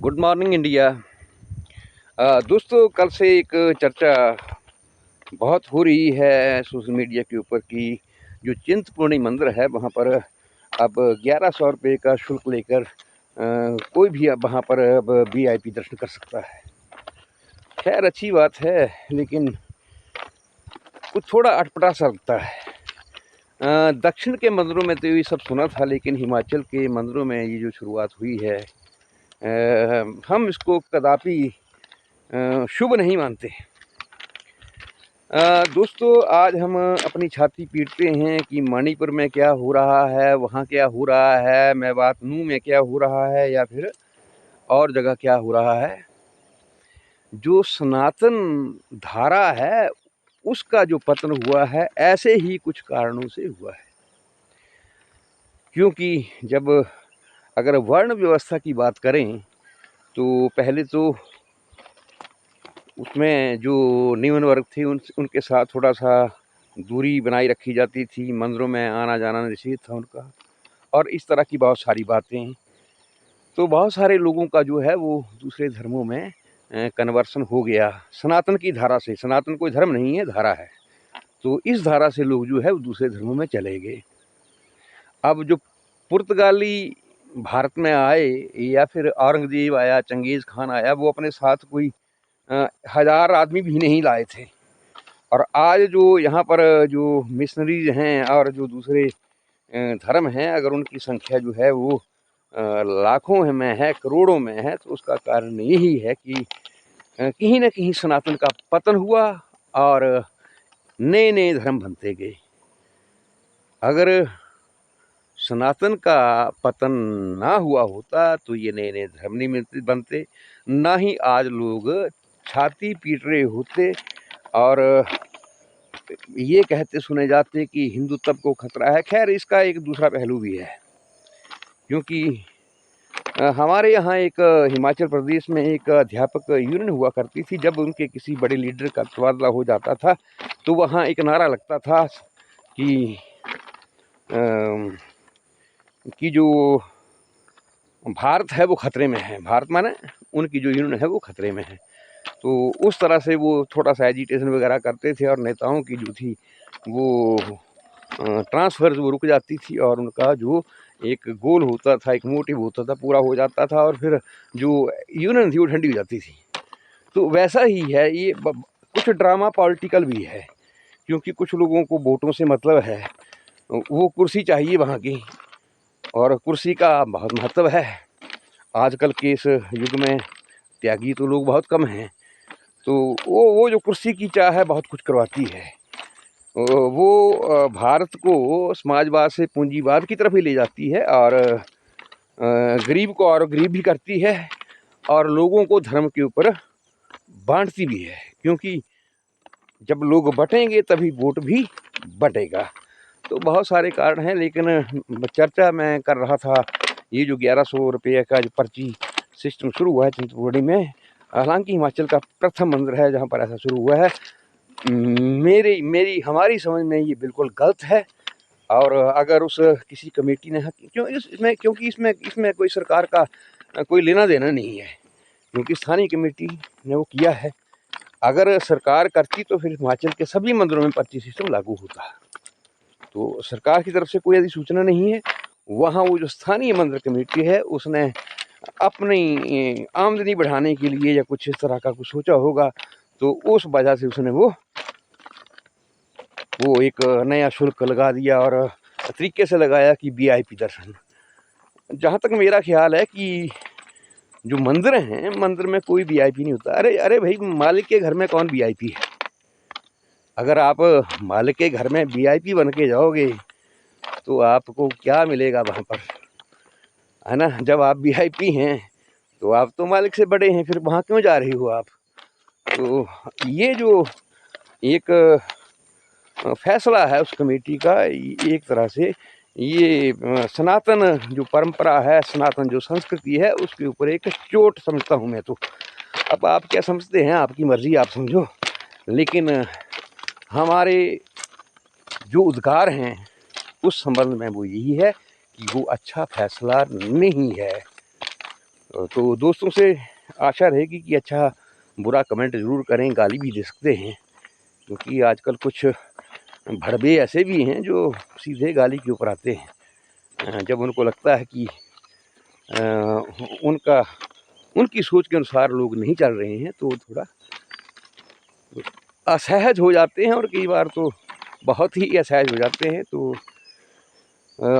Good morning India. दोस्तों, कल से एक चर्चा बहुत हो रही है सोशल मीडिया के ऊपर कि जो चिंतपूर्णी मंदिर है वहाँ पर अब 1100 रुपये का शुल्क लेकर कोई भी अब वहाँ पर अब वीआईपी दर्शन कर सकता है। खैर, अच्छी बात है, लेकिन कुछ थोड़ा अटपटा सा लगता है। दक्षिण के मंदिरों में तो ये सब सुना था, लेकिन हिमाचल के मंदिरों में ये जो शुरुआत हुई है, हम इसको कदापि शुभ नहीं मानते। दोस्तों, आज हम अपनी छाती पीटते हैं कि मणिपुर में क्या हो रहा है, वहाँ क्या हो रहा है, मेवातनू में क्या हो रहा है, या फिर और जगह क्या हो रहा है। जो सनातन धारा है उसका जो पतन हुआ है, ऐसे ही कुछ कारणों से हुआ है। क्योंकि जब अगर वर्ण व्यवस्था की बात करें तो पहले तो उसमें जो निम्न वर्ग थे उनके साथ थोड़ा सा दूरी बनाई रखी जाती थी, मंदिरों में आना जाना निषेध था उनका, और इस तरह की बहुत सारी बातें। तो बहुत सारे लोगों का जो है वो दूसरे धर्मों में कन्वर्सन हो गया सनातन की धारा से। सनातन कोई धर्म नहीं है, धारा है। तो इस धारा से लोग जो है वो दूसरे धर्मों में चले गए। अब जो पुर्तगाली भारत में आए, या फिर औरंगजेब आया, चंगेज़ खान आया, वो अपने साथ कोई 1000 आदमी भी नहीं लाए थे। और आज जो यहाँ पर जो मिशनरीज हैं और जो दूसरे धर्म हैं, अगर उनकी संख्या जो है वो लाखों में है, करोड़ों में है, तो उसका कारण यही है कि कहीं न कहीं सनातन का पतन हुआ और नए नए धर्म बनते गए। अगर सनातन का पतन ना हुआ होता तो ये नए नए धर्म नहीं बनते, ना ही आज लोग छाती पीट रहे होते और ये कहते सुने जाते कि हिंदुत्व को खतरा है। खैर, इसका एक दूसरा पहलू भी है, क्योंकि हमारे यहाँ एक हिमाचल प्रदेश में एक अध्यापक यूनियन हुआ करती थी। जब उनके किसी बड़े लीडर का तबादला हो जाता था तो वहाँ एक नारा लगता था कि जो भारत है वो खतरे में है। भारत माने उनकी जो यूनियन है वो खतरे में है। तो उस तरह से वो थोड़ा सा एजिटेशन वगैरह करते थे, और नेताओं की जो थी वो ट्रांसफ़र वो रुक जाती थी, और उनका जो एक गोल होता था, एक मोटिव होता था, पूरा हो जाता था, और फिर जो यूनियन थी वो ठंडी हो जाती थी। तो वैसा ही है ये, कुछ ड्रामा पॉलिटिकल भी है, क्योंकि कुछ लोगों को वोटों से मतलब है, वो कुर्सी चाहिए वहाँ की, और कुर्सी का बहुत महत्व है। आजकल के इस युग में त्यागी तो लोग बहुत कम हैं। तो वो जो कुर्सी की चाह है बहुत कुछ करवाती है। वो भारत को समाजवाद से पूंजीवाद की तरफ ही ले जाती है, और गरीब को और गरीब भी करती है, और लोगों को धर्म के ऊपर बांटती भी है। क्योंकि जब लोग बटेंगे तभी वोट भी बटेगा। तो बहुत सारे कारण हैं, लेकिन चर्चा मैं कर रहा था ये जो 1100 रुपये का जो पर्ची सिस्टम शुरू हुआ है चिंतपूर्णी में। हालांकि हिमाचल का प्रथम मंदिर है जहाँ पर ऐसा शुरू हुआ है। हमारी समझ में ये बिल्कुल गलत है। और अगर उस किसी कमेटी ने क्योंकि इसमें कोई सरकार का कोई लेना देना नहीं है, क्योंकि स्थानीय कमेटी ने वो किया है। अगर सरकार करती तो फिर हिमाचल के सभी मंदिरों में पर्ची सिस्टम लागू होता। तो सरकार की तरफ से कोई ऐसी सूचना नहीं है। वहाँ वो जो स्थानीय मंदिर कमेटी है उसने अपनी आमदनी बढ़ाने के लिए या कुछ इस तरह का कुछ सोचा होगा, तो उस वजह से उसने वो एक नया शुल्क लगा दिया, और तरीके से लगाया कि वीआईपी दर्शन। जहाँ तक मेरा ख्याल है कि जो मंदिर हैं, मंदिर में कोई वीआईपी नहीं होता। अरे अरे भाई, मालिक के घर में कौन वीआईपी है? अगर आप मालिक के घर में वीआईपी बन के जाओगे तो आपको क्या मिलेगा वहाँ पर, है ना? जब आप वीआईपी हैं तो आप तो मालिक से बड़े हैं, फिर वहाँ क्यों जा रही हो आप? तो ये जो एक फैसला है उस कमेटी का, एक तरह से ये सनातन जो परंपरा है, सनातन जो संस्कृति है, उसके ऊपर एक चोट समझता हूँ मैं तो। अब आप क्या समझते हैं, आपकी मर्जी, आप समझो। लेकिन हमारे जो उद्गार हैं उस संबंध में वो यही है कि वो अच्छा फैसला नहीं है। तो दोस्तों से आशा रहेगी कि अच्छा बुरा कमेंट ज़रूर करें, गाली भी दे सकते हैं, क्योंकि आजकल कुछ भड़वे ऐसे भी हैं जो सीधे गाली के ऊपर आते हैं। जब उनको लगता है कि उनका उनकी सोच के अनुसार लोग नहीं चल रहे हैं, तो थोड़ा असहज हो जाते हैं, और कई बार तो बहुत ही असहज हो जाते हैं। तो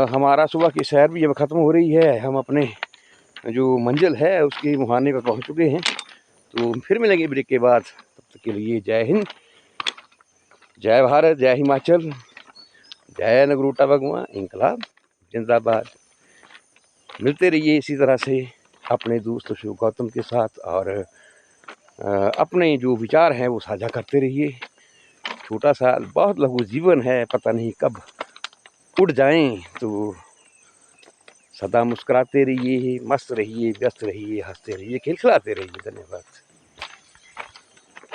हमारा सुबह की सैर भी अब ख़त्म हो रही है, हम अपने जो मंजिल है उसके मुहाने पर पहुंच चुके हैं। तो फिर मिलेंगे ब्रेक के बाद, तब तक के लिए जय हिंद, जय भारत, जय हिमाचल, जय नगरोटा भगवान, इंकलाब जिंदाबाद। मिलते रहिए इसी तरह से अपने दोस्त शिव गौतम के साथ, और अपने जो विचार हैं वो साझा करते रहिए। छोटा सा बहुत लघु जीवन है, पता नहीं कब उड़ जाएं, तो सदा मुस्कुराते रहिए, मस्त रहिए, व्यस्त रहिए, हंसते रहिए, खिलखिलाते रहिए। धन्यवाद।